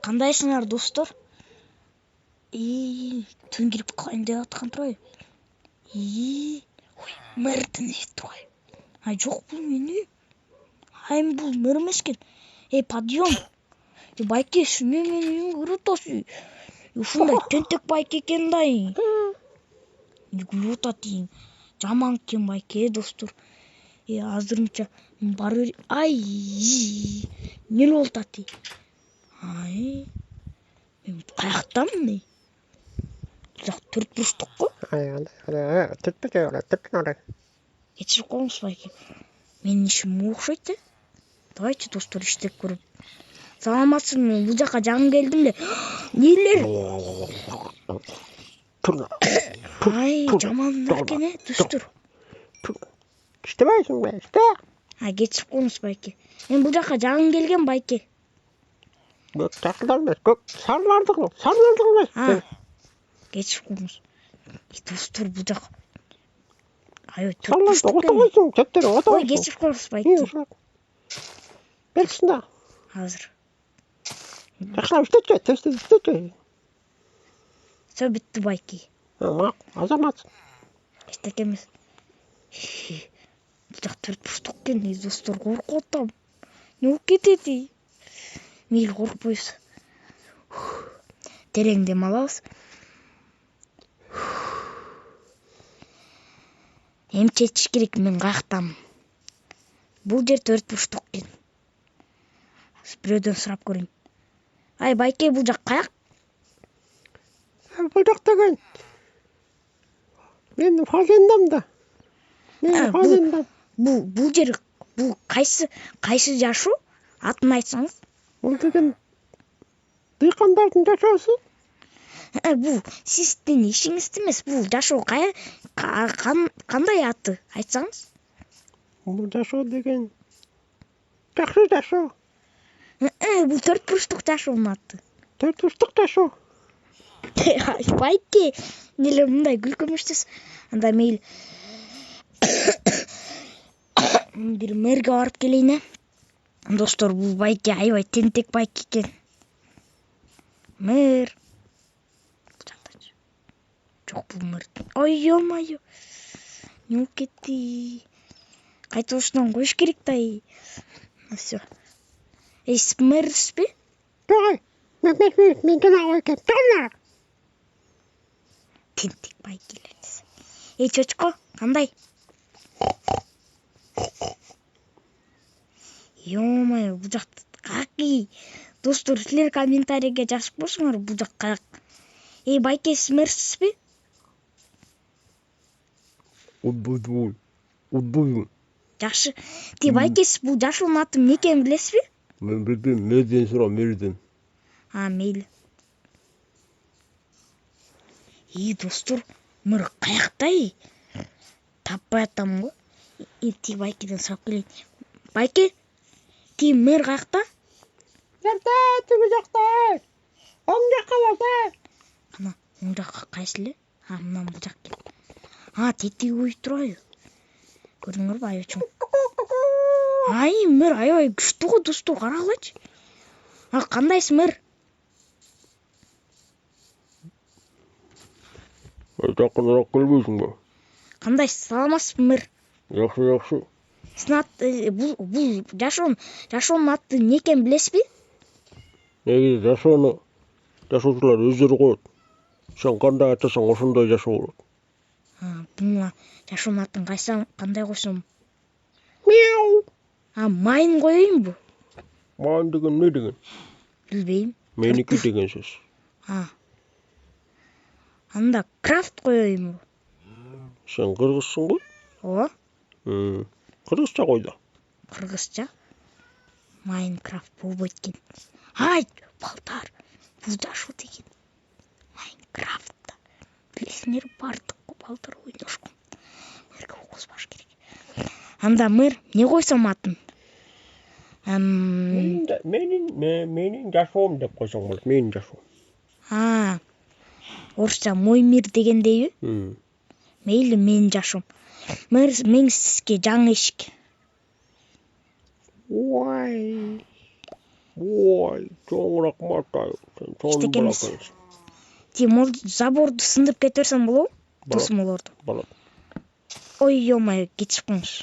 Кандайсыңар достор? Түн кирип калайын деп аткан турбайбы? Ой, мырдын эшик турбайбы? Жок, бул менин. Эми бул мыр эмес экен. Подъем. Байке, ушуну менин үйүмгө кирип атасың. Ушундай тентек байке экен да. Күлүп атат. Жаман экен байке, достор. Азырынча бары эмне болуп атат? Мен каяктамын? Жак төрт бурчтукпу? Кечирип коюңуз байке. Менин ишим окшойт да. Давайте достор иштеп көрөм. Саламатсызбы? Бул жака жаңы келдим эле. Нелер? Жаман экен достор. İstemezsin be işte. Кечирип коюңуз байке. Мен бул жака жаңы келген байке. Gök taşlar mı? Gök sarılardık mı? Sarılardık mı? Кечирип коюңуз. Достор бул жак. Sarılardık. Otoğusun. Çöpleri otoğusun. Ой, кечирип коюңуз байке. Берсін да. Азыр. Жақсылап істетші. Тесті істетші. Все бітті байке. Азаматсың. Эчтеке эмес. Бул жак төрт бурчтук экен. Достор, коркуп атам. Не болуп кетет? Мейлі коркпойбуз. Терең дем алабыз. Эмче этиш керек, мен каяктамын? Бул жер төрт бурчтук экен. Бирөөдөн сурап көрөйүн. Байке, бул жак каяк? Бұл жақ деген. Мен фазендам да. Бул жер, бул кайсы жашоо? Атын айтсаңыз. Бұл деген дыйкандардын жашоосу. Бул сиздин ишиңиз эмес, бул жашоо кандай аты? Айтсаңыз. Бұл жашоо деген жакшы жашоо. Бул төрт бурчтук жашоонун аты. Төрт бурчтук жашоо. Байке, неле мындай күлкөмүштүс. Анда мейли. Бир мэрге барып келейин. Достор, бул байке аябай тентек байке экен. Мэр. Жок, бул мэр. Ой, ё-моё. Не болуп кетти? Кайта ушунан коюш керек да. Всё. Сиз мэрсизби? Жок, мен жана экен. Жана. Тентек байкелер. Чочко, кандай? Ё-моё, бул жак каки? Достор, силер комментарийге жазып койсуңар, бул жак каяк? Байке, сиз мэрсизби? Удбуйбун. Жакшы. Байке, сиз бул жашоонун аты эмне экенин билесизби? Мен билбейм, мэрден сурап, мэрден. Мейли. Достор, мыр каякта? Таппай атам го. Байкеден сурап келейин. Байке, мэр каякта? Жакта, түбү жакта. Оң жакка барса. Кана, оң жакка кайсы эле? Мындан бул жак экен. Тетиги коюп турбайбы? Көрдүңөрбү айочуң? Мэр аябай күчтүү го, достор, карагылачы. Кандайсыз, мэр? Жакыныраак келбейсиңби? Кандайсыз, саламатсызбы, мэр? Жакшы. Сиздин аты бул жашоонун аты эмне экенин билесизби? Негизи жашоочулар өздөрү коет. Сен кандай айтасаң, ошондой жашоо болот. Буга жашоонун атын кандай койсом? Мяу. Майын коеюнбу? Майын деген эмне деген? Билбейм. Меники деген сөз. Анда крафт коеюнбу? Сен кыргызсың го? Ооба. Кыргызча кой да. Кыргызча? Майнкрафт болбойт экен. Балдар, бул жашоо деген Майнкрафтта. Билесиңер, бардык балдар ойношкон. Мэрге окузбаш керек. Анда мэр эмне койсом атын? Менин жашоом деп койсоң болот. Менин жашоом. Орусча мой мир дегендейби? Мейли, менин жашоом. Мэр, мен сизге жаңы эшик. Ой. Ой, чоң рахмат айыл. Сен чоң Эчтеке эмес. балакайсың. Ти мол заборду сындырып кете берсең болобу? Досум олорду. Болот. Ой, ё-моё, кетишип калыңыз.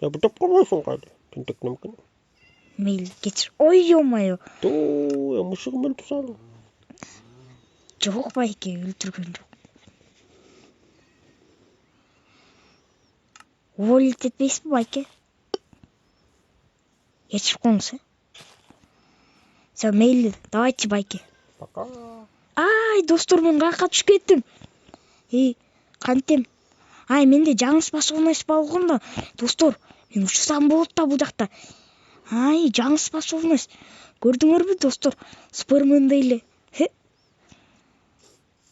Я бутап калбайсың кайда? Тентек немкин. Мейли, кетир. Ой, ё-моё. Туу, мышыгым өлтүп салдың. Жок байке, өлтүргөн жок. Уволить этпейсизби байке? Кетишип калыңыз, Всё, мейли, давайте байке. Пока. Ай, достор, мен каяка түшүп кеттим. Кантем. Ай, менде жаңы способность болгон да. Достор, мен учсам болот да бул жакта. Ай, жаңы способность. Көрдүңөрбү, достор? Супермендей эле.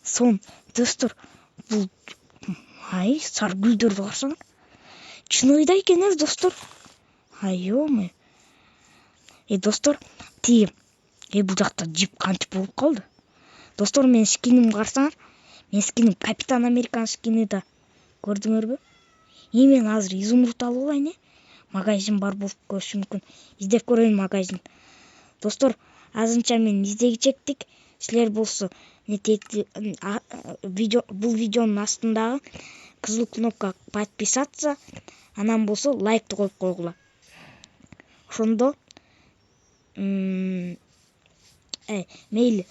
Сон, достор, бул ай, сары гүлдөрдү карасаң. Чыныгыйда экен, достор. Ай, ё-моё. Достор, бул жакта джип кантип болуп калды? Достор, менин скинимди карасаңар. Менин скиним Капитан Американын скини да. Көрдүңөрбү? Мен азыр изумруд алып алайын, Магазин бар болуп көрүшү мүмкүн. Издеп көрөйүн магазин. Достор, азырынча мен издегичектик. Силер болсо бул видеонун астындагы кызыл кнопка подписаться, анан болсо лайкты коюп койгула. Ошондо мейли.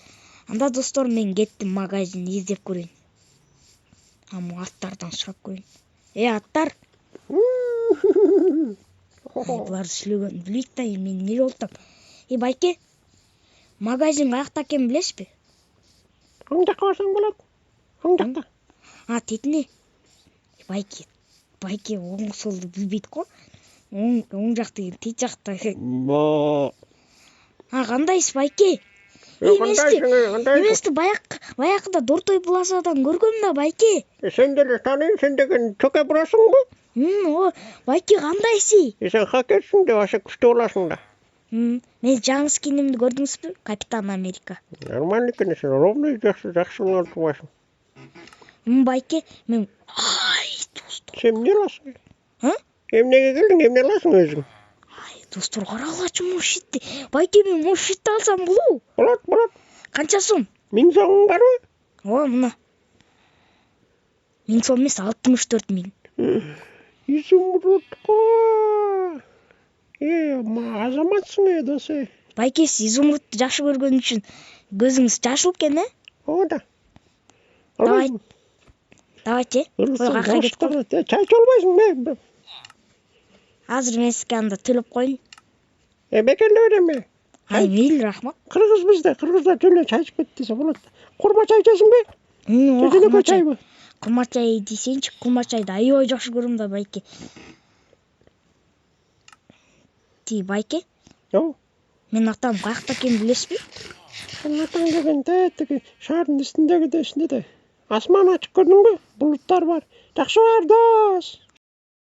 Анда достор, мен кеттим магазинди издеп көрөйүн. Аму аттардан сурап көрөйүн. Аттар. Булар сүйлөгөн билейт да, мен эмне болуп атам. Байке, магазин каякта экенин билесизби? Оң жакка барсаң болот. Оң жакта. Тетине. Байке, оң солду билбейт го. Оң жак деген тет жакта. Кандайсыз, байке? Эмести баякыда Дортой Плазадан көргөм да, байке. Сен деле тааныйм, сен деген чөкө бурасыңбы? Байке, кандайсыз? Сен хакерсиң деп аша күчтүү боласың да. Мен жаңы скинимди көрдүңүзбү? Капитан Америка. Нормально экен, сен ровно жакшы болуп турбайсың. Байке, мен достор. Сен эмне аласың? Эмнеге келдиң, эмне аласың өзүң? Достор, карагылачы мушитти. Байке, мен мушитти алсам болобу? Болот. Канча сом? 1000 сомуң барбы? Мына. 1000 сом эмес, 64 000. Изумрудко. Азаматсың, досы. Байке, сиз изумрудду жакшы көргөн үчүн көзүңүз жашыл экен, Ооба да. Давайте. Чай чолбойсуң, Азыр мен сизге анда төлөп коеюн. Бекерде берем. Мейли, рахмат. Кыргыз бизде, кыргыздар төлөө чай ичип кетти десе болот. Курма чай ичесиңби? Курма чайбы? Курма чай десеңчи, курма чайды аябай жакшы көрөм да, байке. Байке? Менин атам каякта экенин билесизби? Сенин атаң деген тетиги шаардын үстүндөгү да, Асман ачык, көрдүңбү? Булуттар бар. Жакшы бар, дос.